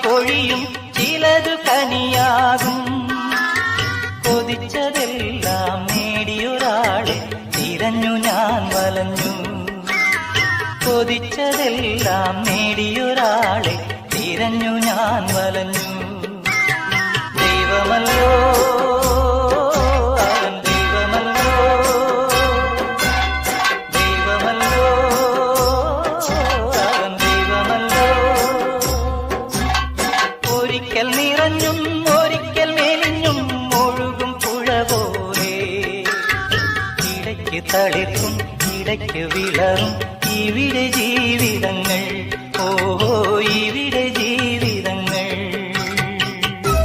പൊഴിയും ചിലതു കനിയാകും. കൊതിച്ചതെല്ലാം നേടിയൊരാളെ തിരഞ്ഞു ഞാൻ വലഞ്ഞു. കൊതിച്ചതെല്ലാം നേടിയൊരാളെ തിരഞ്ഞു ഞാൻ വലഞ്ഞു. ദൈവമല്ലോ അവൻ ദൈവമല്ലോ, ദൈവമല്ലോ അവൻ ദൈവമല്ലോ. ഒരിക്കൽ നിറഞ്ഞും ഒരിക്കൽ മെലിഞ്ഞും ഒഴുകും പുഴ പോലെ, ഇടയ്ക്ക് തളിർക്കും ഇടയ്ക്ക് വിളറും ഇവിടെ ജീവിതങ്ങൾ.